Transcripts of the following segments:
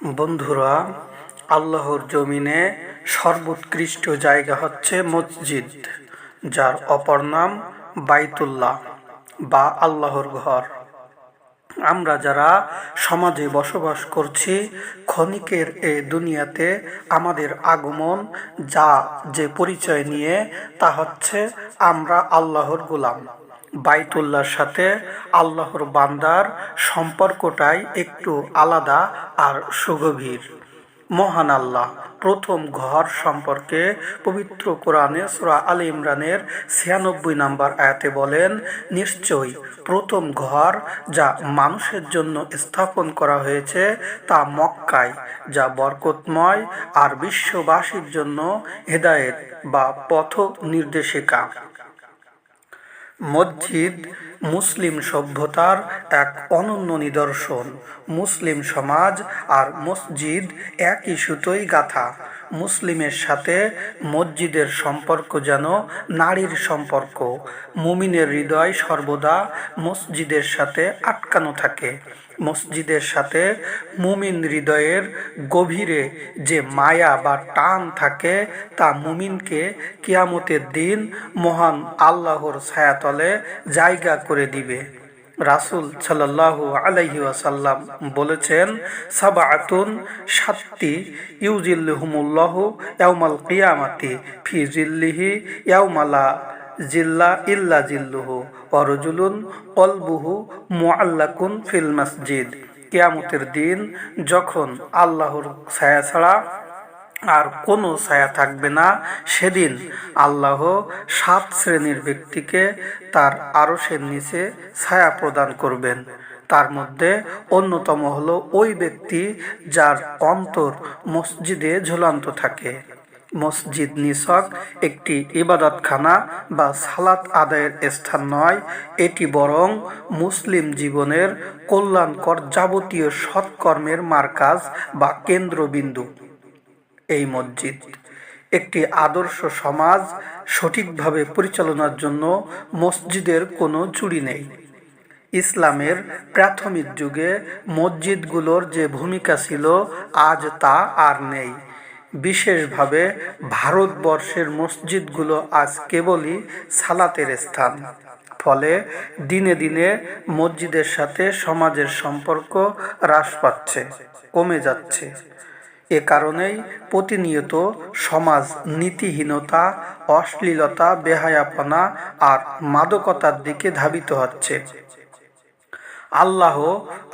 বন্ধুরা, আল্লাহর জমিনে সর্বোৎকৃষ্ট জায়গা হচ্ছে মসজিদ, যার অপর নাম বাইতুল্লাহ বা আল্লাহর ঘর। আমরা যারা সমাজে বসবাস করছি, ক্ষণিকের এ দুনিয়াতে আমাদের আগমন যে পরিচয় নিয়ে, তা হচ্ছে আমরা আল্লাহর গোলাম। বাইতুল্লাহর সাথে আল্লাহর বান্দার সম্পর্কটাই একটু আলাদা আর সুগভীর। মহান আল্লাহ প্রথম ঘর সম্পর্কে পবিত্র কোরআনে সূরা আলে ইমরানের ৯৬ নম্বর আয়াতে বলেন, নিশ্চয়ই প্রথম ঘর যা মানুষের জন্য স্থাপন করা হয়েছে তা মক্কায়, যা বরকতময় আর বিশ্ববাসীর জন্য হেদায়েত বা পথ নির্দেশিকা। মসজিদ মুসলিম সভ্যতার এক অনন্য নিদর্শন। মুসলিম সমাজ আর মসজিদ একই সুতোয় গাঁথা। মুসলিমের সাথে মসজিদের সম্পর্ক যেন নারীর সম্পর্ক। মুমিনের হৃদয় সর্বদা মসজিদের সাথে আটকানো থাকে। মসজিদের সাথে মুমিন হৃদয়ের গভীরে যে মায়া বা টান থাকে, তা মুমিনকে কিয়ামতের দিন মহান আল্লাহর ছায়াতলে জায়গা করে দিবে। রাসূল সাল্লাল্লাহু আলাইহি ওয়াসাল্লাম বলেছেন, সাবআতুন, সাতটি, ইউজিল্লুহুমুল্লাহু ইয়াউমাল কিয়ামাতি ফি জিল্লিহি ইয়াউমা লা জিল্লা ইল্লা জিল্লুহু ওয়া রাজুলুন কলবুহু মুআল্লাকুন ফিল মসজিদ। কিয়ামতের দিন যখন আল্লাহর ছায়া ছাড়া আর কোনো ছায়া থাকবে না, সেদিন আল্লাহ 7 শ্রেণীর ব্যক্তিকে তার আরশের নিচে ছায়া প্রদান করবেন। তার মধ্যে অন্যতম হলো ওই ব্যক্তি যার অন্তর মসজিদে ঝুলন্ত থাকে। মসজিদ নিছক একটি ইবাদতখানা বা সালাত আদায়ের স্থান নয়, এটি বরং মুসলিম জীবনের কল্যাণকর যাবতীয় সৎকর্মের মারকাজ বা কেন্দ্রবিন্দু। এই মসজিদ একটি আদর্শ সমাজ সঠিকভাবে পরিচালনার জন্য মসজিদের কোনো জুড়ি নেই। ইসলামের প্রাথমিক যুগে মসজিদগুলোর যে ভূমিকা ছিল, আজ তা আর নেই। বিশেষভাবে ভারতবর্ষের মসজিদগুলো আজ কেবলই সালাতের স্থান। ফলে দিনে দিনে মসজিদের সাথে সমাজের সম্পর্ক হ্রাস পাচ্ছে, কমে যাচ্ছে। এ কারণেই প্রতিনিয়ত সমাজ নীতিহীনতা, অশ্লীলতা, বেহায়াপনা আর মাদকতার দিকে ধাবিত হচ্ছে। আল্লাহ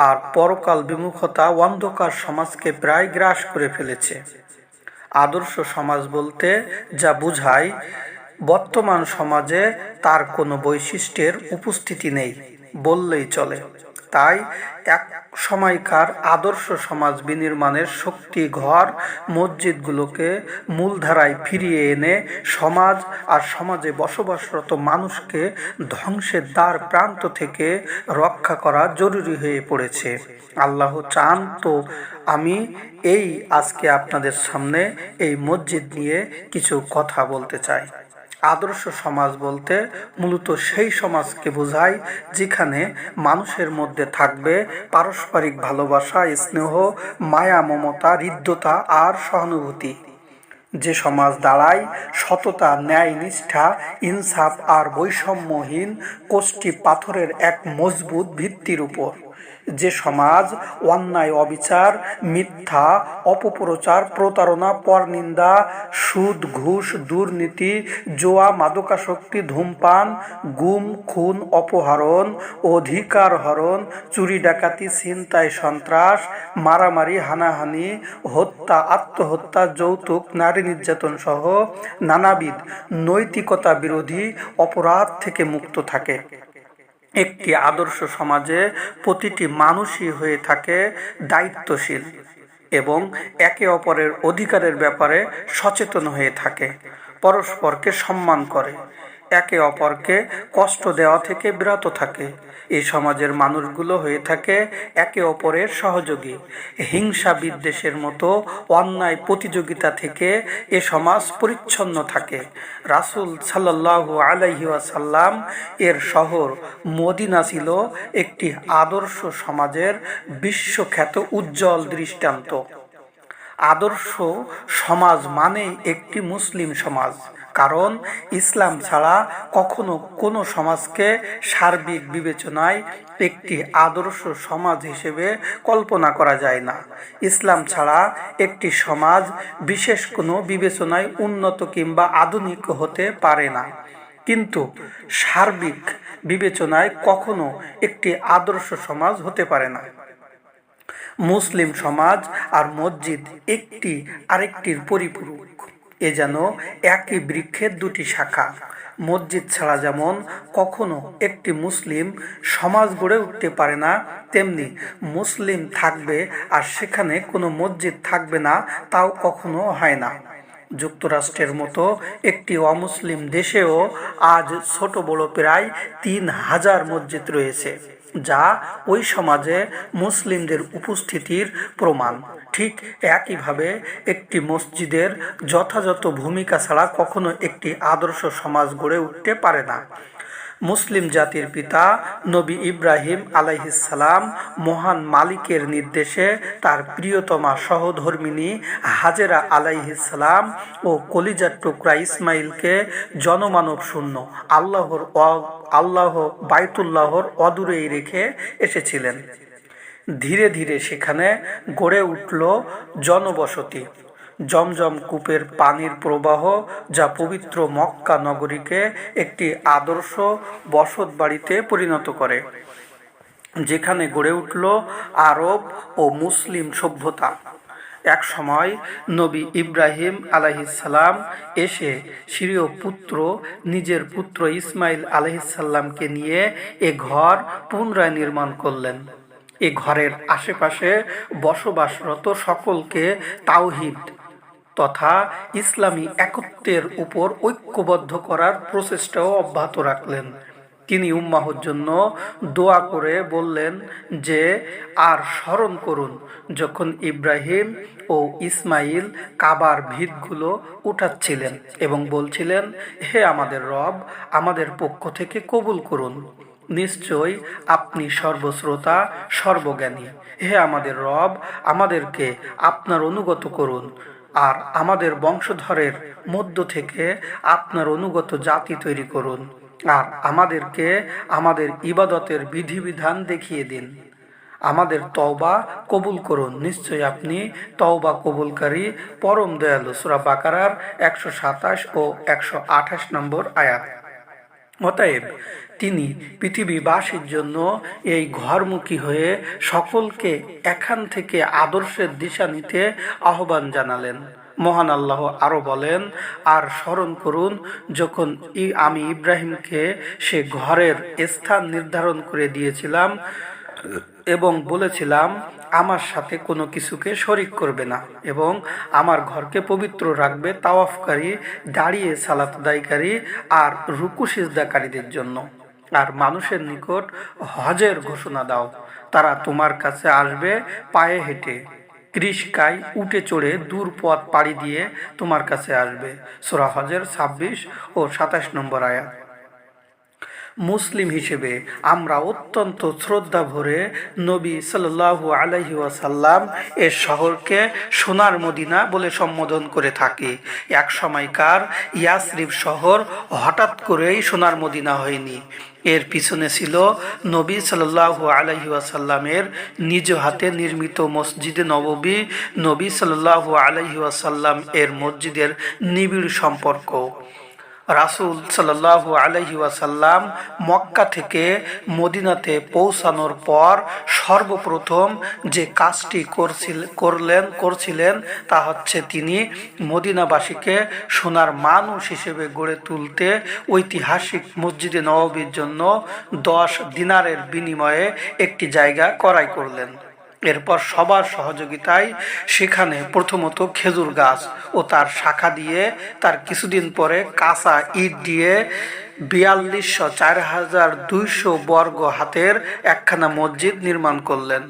আর পরকাল বিমুখতা অন্ধকার সমাজকে প্রায় গ্রাস করে ফেলেছে। আদর্শ সমাজ বলতে যা বোঝায়, বর্তমান সমাজে তার কোনো বৈশিষ্ট্যের উপস্থিতি নেই বললেই চলে। তাই এক সময়কার আদর্শ সমাজ বিনির্মাণের শক্তি ঘর মসজিদগুলোকে মূলধারায় ফিরিয়ে এনে সমাজ আর সমাজে বসবাসরত মানুষকে ধ্বংসের দ্বার প্রান্ত থেকে রক্ষা করা জরুরি হয়ে পড়েছে। আল্লাহ চান তো আমি আজকে আপনাদের সামনে এই মসজিদ নিয়ে কিছু কথা বলতে চাই। আদর্শ সমাজ বলতে মূলত সেই সমাজকে বোঝায় যেখানে মানুষের মধ্যে থাকবে পারস্পরিক ভালোবাসা, স্নেহ, মায়া, মমতা, হৃদ্যতা আর সহানুভূতি। যে সমাজ দাঁড়ায় সততা, ন্যায়, নিষ্ঠা, ইনসাফ আর বৈষম্যহীন কষ্টি পাথরের এক মজবুত ভিত্তির উপর। যে সমাজ অন্যায়, অবিচার, মিথ্যা, অপপ্রচার, প্রতারণা, পরনিন্দা, সুদ, ঘুষ, দুর্নীতি, জুয়া, মাদকাসক্তি, ধূমপান, গুম, খুন, অপহরণ, অধিকার হরণ, চুরি, ডাকাতি, ছিনতাই, সন্ত্রাস, মারামারি, হানাহানি, হত্যা, আত্মহত্যা, যৌতুক, নারী নির্যাতন সহ নানাবিধ নৈতিকতা বিরোধী অপরাধ থেকে মুক্ত থাকে। একটি আদর্শ সমাজে প্রতিটি মানুষই হয়ে থাকে দায়িত্বশীল এবং একে অপরের অধিকারের ব্যাপারে সচেতন হয়ে থাকে, পরস্পরকে সম্মান করে। একে অপরকে কষ্ট দেওয়া থেকে বিরত থাকে। এই সমাজের মানুষগুলো হয়ে থাকে একে অপরের সহযোগী। হিংসা বিদ্বেষের মতো অন্যায় প্রতিযোগিতা থেকে এ সমাজ পরিচ্ছন্ন থাকে। রাসূল সাল্লাল্লাহু আলাইহি ওয়াসাল্লাম এর শহর মদিনা ছিল একটি আদর্শ সমাজের বিশ্বখ্যাত উজ্জ্বল দৃষ্টান্ত। আদর্শ সমাজ মানেই একটি মুসলিম সমাজ, কারণ ইসলাম ছাড়া কখনো কোনো সমাজকে সার্বিক বিবেচনায় একটি আদর্শ সমাজ হিসেবে কল্পনা করা যায় না। ইসলাম ছাড়া একটি সমাজ বিশেষ কোনো বিবেচনায় উন্নত কিংবা আধুনিক হতে পারে না, কিন্তু সার্বিক বিবেচনায় কখনো একটি আদর্শ সমাজ হতে পারে না। মুসলিম সমাজ আর মসজিদ একটি আরেকটির পরিপূরক। এ যেন একই বৃক্ষের দুটি শাখা। মসজিদ ছাড়া যেমন কখনো একটি মুসলিম সমাজ গড়ে উঠতে পারে না, তেমনি মুসলিম থাকবে আর সেখানে কোনো মসজিদ থাকবে না, তাও কখনো হয় না। যুক্তরাষ্ট্রের মতো একটি অমুসলিম দেশেও আজ ছোট বড় প্রায় ৩,০০০ মসজিদ রয়েছে, যা ওই সমাজে মুসলিমদের উপস্থিতির প্রমাণ। ঠিক একইভাবে একটি মসজিদের যথাযথ ভূমিকা ছাড়া কখনো একটি আদর্শ সমাজ গড়ে উঠতে পারে না। মুসলিম জাতির পিতা নবী ইব্রাহিম আলাইহিসসালাম মহান মালিকের নির্দেশে তার প্রিয়তমা সহধর্মিণী হাজেরা আলাইহিসসালাম ও কলিজার টুকরা ইসমাইলকে জনমানব শূন্য আল্লাহ বাইতুল্লাহর অদূরেই রেখে এসেছিলেন। ধীরে ধীরে সেখানে গড়ে উঠল জনবসতি। জমজম কূপের পানির প্রবাহ, যা পবিত্র মক্কা নগরীকে একটি আদর্শ বসতবাড়িতে পরিণত করে, যেখানে গড়ে উঠল আরব ও মুসলিম সভ্যতা। এক সময় নবী ইব্রাহিম আলাইহিসসালাম এসে স্বীয় পুত্র, নিজের পুত্র ইসমাইল আলাইহিসসালামকে নিয়ে এ ঘর পুনরায় নির্মাণ করলেন। এ ঘরের আশেপাশে বসবাসরত সকলকে তাওহীদ তথা ইসলামী একত্বের উপর ঐক্যবদ্ধ করার প্রচেষ্টাও অব্যাহত রাখলেন। তিনি উম্মাহর জন্য দোয়া করে বললেন যে, আর স্মরণ করুন যখন ইব্রাহিম ও ইসমাইল কাবার ভিতগুলো উঠাচ্ছিলেন এবং বলছিলেন, হে আমাদের রব, আমাদের পক্ষ থেকে কবুল করুন। নিশ্চয় আপনি সর্বশ্রোতা, সর্বজ্ঞানী। হে আমাদের রব, আমাদেরকে আপনার অনুগত করুন আর আমাদের বংশধরের মধ্য থেকে আপনার অনুগত জাতি তৈরি করুন, আর আমাদেরকে আমাদের ইবাদতের বিধিবিধান দেখিয়ে দিন। আমাদের তওবা কবুল করুন, নিশ্চয়ই আপনি তওবা কবুলকারী, পরম দয়ালু। সূরা বাকারার ১২৭ ও ১২৮ নম্বর আয়াত। অতএব তিনি পৃথিবীবাসীর জন্য এই ঘরমুখী হয়ে সকলকে এখান থেকে আদর্শের দিশা নিতে আহ্বান জানালেন। মহান আল্লাহ আরো বলেন, আর স্মরণ করুন যখন আমি ইব্রাহিমকে সে ঘরের স্থান নির্ধারণ করে দিয়েছিলাম এবং বলেছিলাম, আমার সাথে কোনো কিছুকে শরিক করবে না এবং আমার ঘরকে পবিত্র রাখবে তাওয়াফকারী, দাঁড়িয়ে সালাত আদায়কারী আর রুকু সিজদাকারীদের জন্য। আর মানুষের নিকট হজের ঘোষণা দাও, তারা তোমার কাছে আসবে পায়ে হেঁটে, কৃষকায় উঠে চড়ে দূর পথ পাড়ি দিয়ে তোমার কাছে আসবে। সূরা হজের ২৬ ও ২৭ নম্বর আয়াত। মুসলিম হিসেবে আমরা অত্যন্ত শ্রদ্ধা ভরে নবী সাল্লাল্লাহু আলাইহি ওয়াসাল্লাম এর শহরকে সোনার মদিনা বলে সম্বোধন করে থাকি। এক সময়কার ইয়াসরিব শহর হঠাৎ করেই সোনার মদিনা হয়নি। এর পিছনে ছিল নবী সাল্লাল্লাহু আলাইহি ওয়াসাল্লামের নিজ হাতে নির্মিত মসজিদে নববী, নবী সাল্লাল্লাহু আলাইহি ওয়াসাল্লাম এর মসজিদের নিবিড় সম্পর্ক। রাসূল সাল্লাল্লাহু আলাইহি ওয়াসাল্লাম মক্কা থেকে মদিনাতে পৌঁছানোর পর সর্বপ্রথম যে কাজটি করছিলেন তা হচ্ছে তিনি মদিনাবাসীকে সোনার মানুষ হিসেবে গড়ে তুলতে ঐতিহাসিক মসজিদে নববীর জন্য 10 দিনারের বিনিময়ে একটি জায়গা ক্রয় করলেন। এরপর সবার সহযোগিতায় সেখানে প্রথমত খেজুর গাছ ও তার শাখা দিয়ে, তার কিছুদিন পরে কাঁচা ইট দিয়ে 4200 বর্গ হাতের একখানা মসজিদ নির্মাণ করলেন।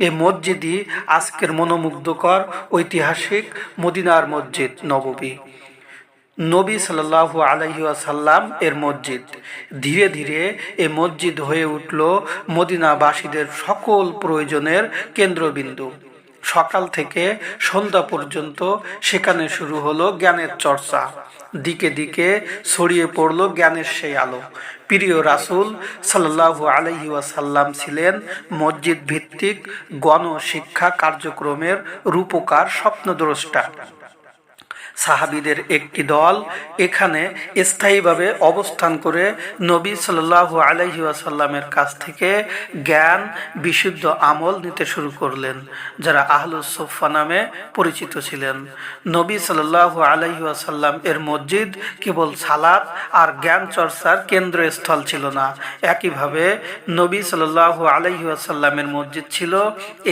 এই মসজিদই আজকের মনোমুগ্ধকর ঐতিহাসিক মদিনার মসজিদ নববী। নবী সাল্লাল্লাহু আলাইহি ওয়াসাল্লাম এর মসজিদ। ধীরে ধীরে এই মসজিদ হয়ে উঠল মদিনাবাসীদের সকল প্রয়োজনের কেন্দ্রবিন্দু। সকাল থেকে সন্ধ্যা পর্যন্ত সেখানে শুরু হলো জ্ঞানের চর্চা। দিকে দিকে ছড়িয়ে পড়ল জ্ঞানের সেই আলো। প্রিয় রাসূল সাল্লাল্লাহু আলাইহি ওয়াসাল্লাম ছিলেন মসজিদ ভিত্তিক গণশিক্ষা কার্যক্রমের রূপকার স্বপ্নদ্রষ্টা। সাহাবীদের একটি দল এখানে স্থায়ীভাবে অবস্থান করে নবী সাল্লাল্লাহু আলাইহি ওয়াসাল্লামের কাছ থেকে জ্ঞান, বিশুদ্ধ আমল নিতে শুরু করলেন, যারা আহলুস সুফফা নামে পরিচিত ছিলেন। নবী সাল্লাল্লাহু আলাইহি ওয়াসাল্লাম এর মসজিদ কেবল সালাত আর জ্ঞান চর্চার কেন্দ্রস্থল ছিল না, একইভাবে নবী সাল্লাল্লাহু আলাইহি ওয়াসাল্লামের মসজিদ ছিল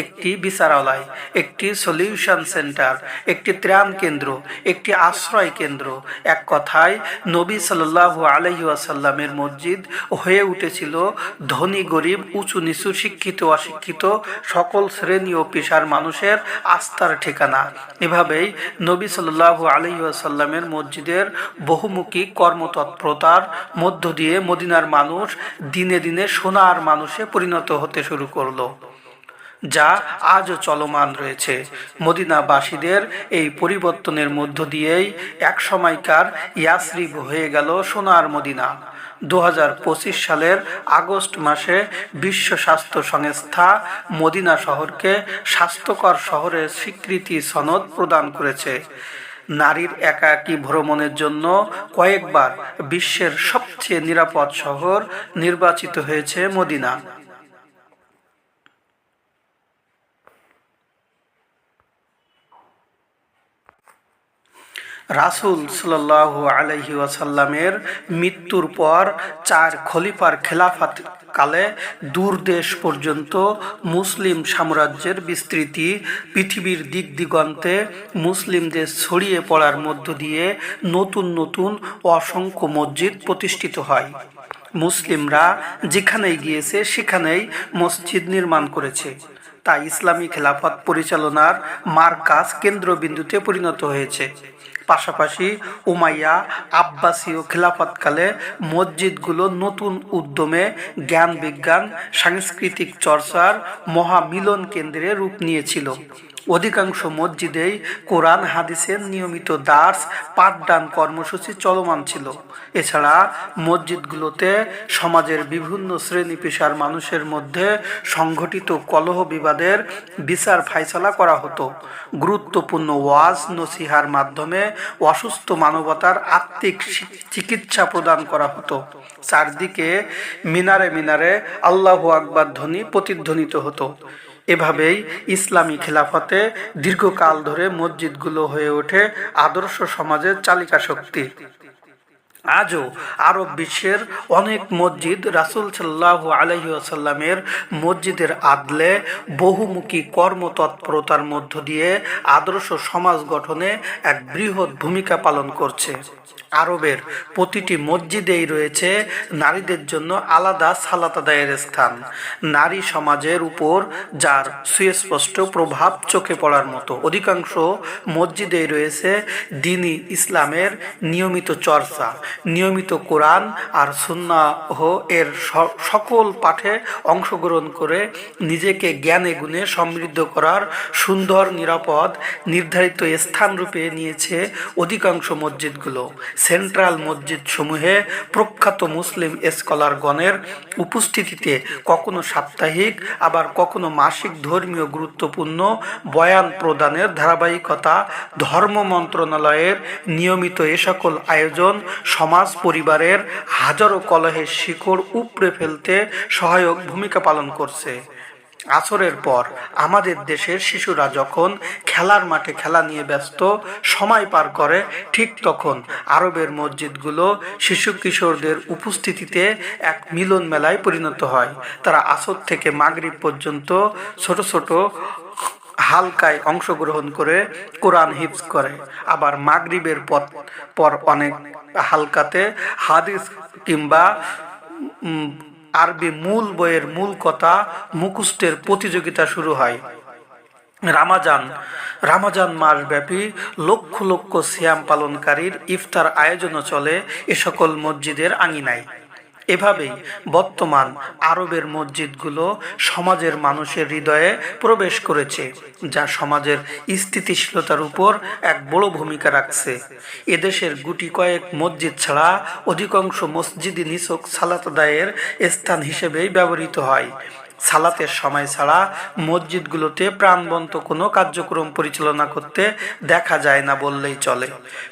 একটি বিচারালয়, একটি সলিউশন সেন্টার, একটি ত্রাণ কেন্দ্র, একটি আশ্রয় কেন্দ্র। এক কথায় নবী সাল্লাল্লাহু আলাইহি ওয়াসাল্লামের মসজিদ হয়ে উঠেছিল ধনী গরিব, উঁচু নিচু, শিক্ষিত অশিক্ষিত সকল শ্রেণী ও পেশার মানুষের আস্থার ঠিকানা। এভাবেই নবী সাল্লাল্লাহু আলাইহি ওয়াসাল্লামের মসজিদের বহুমুখী কর্মতৎপরতার মধ্য দিয়ে মদিনার মানুষ দিনে দিনে সোনার মানুষে পরিণত হতে শুরু করলো, যা আজও চলমান রয়েছে। মদিনাবাসীদের এই পরিবর্তনের মধ্য দিয়েই এক সময়কার ইয়াসরিব হয়ে গেল সোনার মদিনা। 2025 সালের আগস্ট মাসে বিশ্ব স্বাস্থ্য সংস্থা মদিনা শহরকে স্বাস্থ্যকর শহরের স্বীকৃতি সনদ প্রদান করেছে। নারীর একাকী ভ্রমণের জন্য কয়েকবার বিশ্বের সবচেয়ে নিরাপদ শহর নির্বাচিত হয়েছে মদিনা। রাসূল সাল্লাল্লাহু আলাইহি ওয়াসাল্লামের মৃত্যুর পর 4 খলিফার খেলাফত কালে দূরদেশ পর্যন্ত মুসলিম সাম্রাজ্যের বিস্তৃতি পৃথিবীর দিক দিগন্তে মুসলিমদের ছড়িয়ে পড়ার মধ্য দিয়ে নতুন নতুন অসংখ্য মসজিদ প্রতিষ্ঠিত হয়। মুসলিমরা যেখানেই গিয়েছে সেখানেই মসজিদ নির্মাণ করেছে। তাই ইসলামী খেলাফত পরিচালনার মারকাজ কেন্দ্রবিন্দুতে পরিণত হয়েছে। পাশাপাশি উমাইয়া আব্বাসীয় খেলাফতকালে মসজিদগুলো নতুন উদ্যমে জ্ঞান বিজ্ঞান সাংস্কৃতিক চর্চার মহামিলন কেন্দ্রে রূপ নিয়েছিল। অধিকাংশ মসজিদেই কোরআন হাদিসের নিয়মিত দার্স পাঠদান কর্মসূচি চলমান ছিল। এছাড়া মসজিদগুলোতে সমাজের বিভিন্ন শ্রেণী পেশার মানুষের মধ্যে সংঘটিত কলহ বিবাদের বিচার ফায়সালা করা হতো। গুরুত্বপূর্ণ ওয়াজ নসিহার মাধ্যমে অসুস্থ মানবতার আত্মিক চিকিৎসা প্রদান করা হতো। চারদিকে মিনারে মিনারে আল্লাহু আকবার ধ্বনি প্রতিধ্বনিত হতো। এভাবেই ইসলামী খেলাফতে দীর্ঘকাল ধরে মসজিদগুলো হয়ে ওঠে আদর্শ সমাজের চালিকা শক্তি। আজও আরব বিশ্বের অনেক মসজিদ রাসূল সাল্লাল্লাহু আলাইহি ওয়াসাল্লামের মসজিদের আদলে বহুমুখী কর্মতৎপরতার মধ্য দিয়ে আদর্শ সমাজ গঠনে এক বৃহৎ ভূমিকা পালন করছে। আরবের প্রতিটি মসজিদেই রয়েছে নারীদের জন্য আলাদা সালাত আদায়ের স্থান, নারী সমাজের উপর যার সুস্পষ্ট প্রভাব চোখে পড়ার মতো। অধিকাংশ মসজিদেই রয়েছে দ্বীনি ইসলামের নিয়মিত চর্চা, নিয়মিত কোরআন আর সুন্নাহ এর সকল পাঠে অংশগ্রহণ করে নিজেকে জ্ঞানে গুণে সমৃদ্ধ করার সুন্দর নিরাপদ নির্ধারিত স্থানরূপে নিয়েছে অধিকাংশ মসজিদগুলো। সেন্ট্রাল মসজিদ সমূহে প্রখ্যাত মুসলিম স্কলারগণের উপস্থিতিতে কখনো সাপ্তাহিক আবার কখনো মাসিক ধর্মীয় গুরুত্বপূর্ণ বয়ান প্রদানের ধারাবাহিকতা, ধর্ম মন্ত্রণালয়ের নিয়মিত এ সকল আয়োজন সমাজ পরিবারের হাজারো কলহের শিকড় উপড়ে ফেলতে সহায়ক ভূমিকা পালন করছে। আসরের পর আমাদের দেশের শিশুরা যখন খেলার মাঠে খেলা নিয়ে ব্যস্ত সময় পার করে, ঠিক তখন আরবের মসজিদগুলো শিশু কিশোরদের উপস্থিতিতে এক মিলন মেলায় পরিণত হয়। তারা আসর থেকে মাগরিব পর্যন্ত ছোট ছোট হালকায় অংশগ্রহণ করে কোরআন হিফজ করে, আবার মাগরিবের পর অনেক হালকাতে হাদিস কিংবা আরবি মূল বইয়ের মূল কথা মুখস্থের প্রতিযোগিতা শুরু হয়। রামাজান মাসব্যাপী লক্ষ লক্ষ সিয়াম পালনকারীর ইফতার আয়োজনও চলে এ সকল মসজিদের আঙিনায়। এভাবেই বর্তমান আরবের মসজিদগুলো সমাজের মানুষের হৃদয়ে প্রবেশ করেছে, যা সমাজের স্থিতিশীলতার উপর এক বড় ভূমিকা রাখছে। এদেশের গুটি কয়েক মসজিদ ছাড়া অধিকাংশ মসজিদই নিছক সালাত আদায়ের স্থান হিসেবেই ব্যবহৃত হয়। সালাতের সময় ছাড়া মসজিদগুলোতে প্রাণবন্ত কোনো কার্যক্রম পরিচালনা করতে দেখা যায় না বললেই চলে।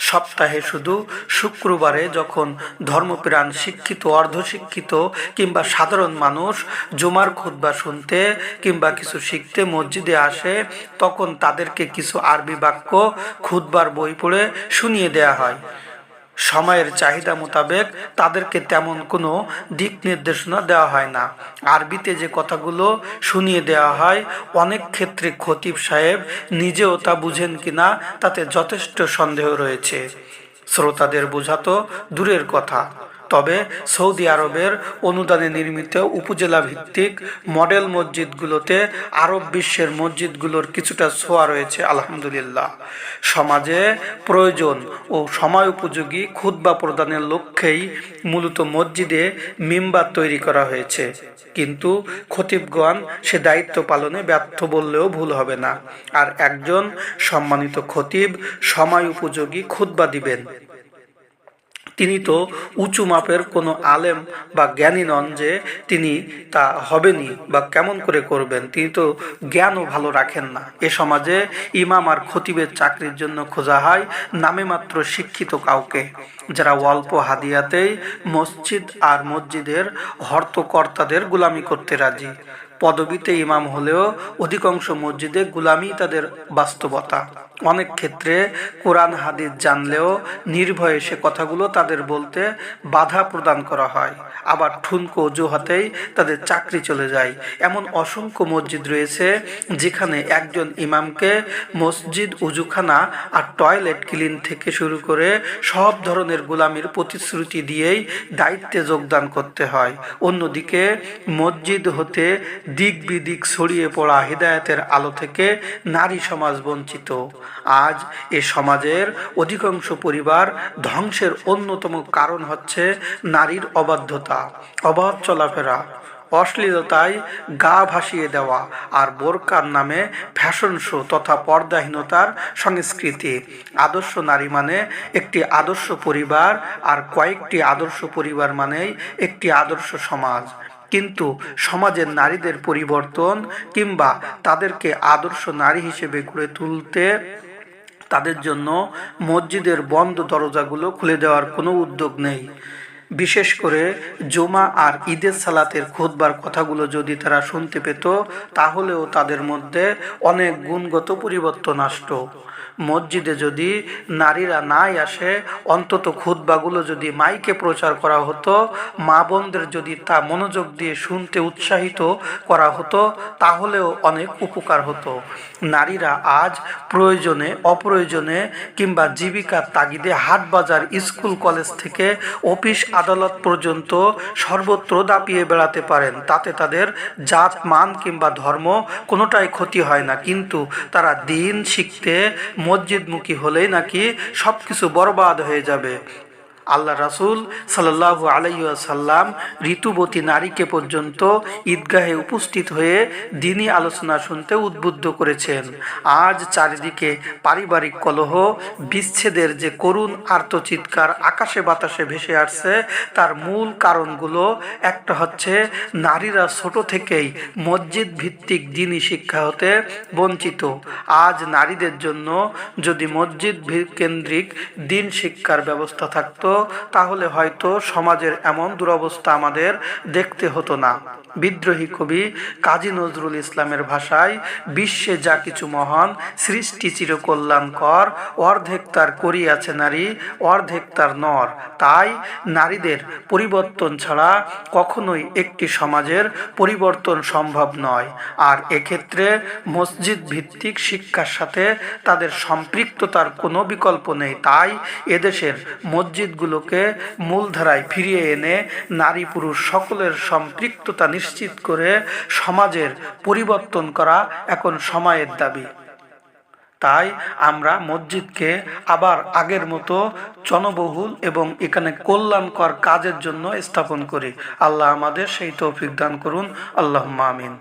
সপ্তাহে শুধু শুক্রবারে যখন ধর্মপ্রাণ শিক্ষিত, অর্ধশিক্ষিত কিংবা সাধারণ মানুষ জুমার খুতবা শুনতে কিংবা কিছু শিখতে মসজিদে আসে, তখন তাদেরকে কিছু আরবি বাক্য খুতবার বই পড়ে শুনিয়ে দেয়া হয়। সময়ের চাহিদা মোতাবেক তাদেরকে তেমন কোনো দিক নির্দেশনা দেওয়া হয় না। আরবিতে যে কথাগুলো শুনিয়ে দেওয়া হয়, অনেক ক্ষেত্রে খতিব সাহেব নিজেও তা বুঝেন কিনা তাতে যথেষ্ট সন্দেহ রয়েছে। শ্রোতাদের বোঝাতো দূরের কথা, তবে সৌদি আরবের অনুদানে নির্মিত উপজেলা ভিত্তিক মডেল মসজিদগুলোতে আরব বিশ্বের মসজিদগুলোর কিছুটা ছোঁয়া রয়েছে আলহামদুলিল্লাহ। সমাজে প্রয়োজন ও সময় উপযোগী খুতবা প্রদানের লক্ষ্যেই মূলত মসজিদে মিম্বার তৈরি করা হয়েছে, কিন্তু খতিবগণ সে দায়িত্ব পালনে ব্যর্থ বললেও ভুল হবে না। আর একজন সম্মানিত খতিব সময় উপযোগী খুতবা দিবেন। তিনি তো উঁচু মাপের কোনো আলেম বা জ্ঞানী নন যে তিনি তা হবেনি বা কেমন করে করবেন। তিনি তো জ্ঞানও ভালো রাখেন না। এ সমাজে ইমাম আর খতিবের চাকরির জন্য খোঁজা হয় নামে মাত্র শিক্ষিত কাউকে, যারা অল্প হাদিয়াতেই মসজিদ আর মসজিদের হর্তকর্তাদের গোলামি করতে রাজি। পদবিতে ইমাম হলেও অধিকাংশ মসজিদে গোলামি তাদের বাস্তবতা। অনেক ক্ষেত্রে কোরআন হাদিস জানলেও নির্ভয়ে সে কথাগুলো তাদের বলতে বাধা প্রদান করা হয়, আবার ঠুনকো অজুহাতেই তাদের চাকরি চলে যায়। এমন অসংখ্য মসজিদ রয়েছে যেখানে একজন ইমামকে মসজিদ, উজুখানা আর টয়লেট ক্লিন থেকে শুরু করে সব ধরনের গোলামির প্রতিশ্রুতি দিয়েই দায়িত্বে যোগদান করতে হয়। অন্যদিকে মসজিদ হতে দিক বিদিক ছড়িয়ে পড়া হিদায়াতের আলো থেকে নারী সমাজ বঞ্চিত। আজ এ সমাজের অধিকাংশ পরিবার ধ্বংসের অন্যতম কারণ হচ্ছে নারীর অবাধ্যতা, অবাধ চলাফেরা, অশ্লীলতায় গা ভাসিয়ে দেওয়া আর বোরকার নামে ফ্যাশন শো তথা পর্দাহীনতার সংস্কৃতি। আদর্শ নারী মানে একটি আদর্শ পরিবার, আর কয়েকটি আদর্শ পরিবার মানেই একটি আদর্শ সমাজ। কিন্তু সমাজের নারীদের পরিবর্তন কিংবা তাদেরকে আদর্শ নারী হিসেবে গড়ে তুলতে তাদের জন্য মসজিদের বন্ধ দরজাগুলো খুলে দেওয়ার কোনো উদ্যোগ নেই। বিশেষ করে জুমা আর ঈদের সালাতের খুতবার কথাগুলো যদি তারা শুনতে পেত, তাহলেও তাদের মধ্যে অনেক গুণগত পরিবর্তন আসতো। মসজিদে যদি নারীরা নাই আসে, অন্তত খুতবাগুলো যদি মাইকে প্রচার করা হতো, মা বোনদের যদি তা মনোযোগ দিয়ে শুনতে উৎসাহিত করা হতো, তাহলেও অনেক উপকার হতো। নারীরা আজ প্রয়োজনে অপ্রয়োজনে কিংবা জীবিকার তাগিদে হাট বাজার, স্কুল কলেজ থেকে অফিস আদালত পর্যন্ত সর্বত্র দাপিয়ে বেড়াতে পারেন। তাতে তাদের জাত, মান কিংবা ধর্ম কোনোটাই ক্ষতি হয় না, কিন্তু তারা দিন শিখতে মসজিদমুখী হলেই নাকি সব কিছু বরবাদ হয়ে যাবে। আল্লাহ রাসূল সাল্লাল্লাহু আলাইহি ওয়াসাল্লাম ঋতুবতী নারীকে পর্যন্ত ঈদগাহে উপস্থিত হয়ে দ্বীনি আলোচনা শুনতে উদ্বুদ্ধ করেছেন। আজ চারিদিকে পারিবারিক কলহ, বিচ্ছেদের যে করুণ আর্তচিৎকার আকাশে বাতাসে ভেসে আসছে, তার মূল কারণগুলো একটা হচ্ছে নারীরা ছোট থেকেই মসজিদ ভিত্তিক দ্বীনি শিক্ষা হতে বঞ্চিত। আজ নারীদের জন্য যদি মসজিদ কেন্দ্রিক দ্বীন শিক্ষার ব্যবস্থা থাকতো, তাহলে হয়তো সমাজের এমন দুরবস্থা আমাদের দেখতে হতো না। বিদ্রোহী কবি কাজী নজরুল ইসলামের ভাষায়, বিশ্বে যা কিছু মহান সৃষ্টি চিরকল্যাণকর, অর্ধেক তার করিয়াছে নারী, অর্ধেক তার নর। তাই নারীদের পরিবর্তন ছাড়া কখনোই একটি সমাজের পরিবর্তন সম্ভব নয়। আর এক্ষেত্রে মসজিদ ভিত্তিক শিক্ষার সাথে তাদের সম্পৃক্ততার কোনো বিকল্প নেই। তাই এদেশের মসজিদগুলোকে মূলধারায় ফিরিয়ে এনে নারী পুরুষ সকলের সম্পৃক্ততা নিশ্চিত করে সমাজের পরিবর্তন করা এখন সময়ের দাবি। তাই আমরা মসজিদকে আবার আগের মতো জনবহুল এবং এখানে কল্যাণকর কাজের জন্য স্থাপন করি। আল্লাহ আমাদের সেই তৌফিক দান করুন। আল্লাহুম্মা আমিন।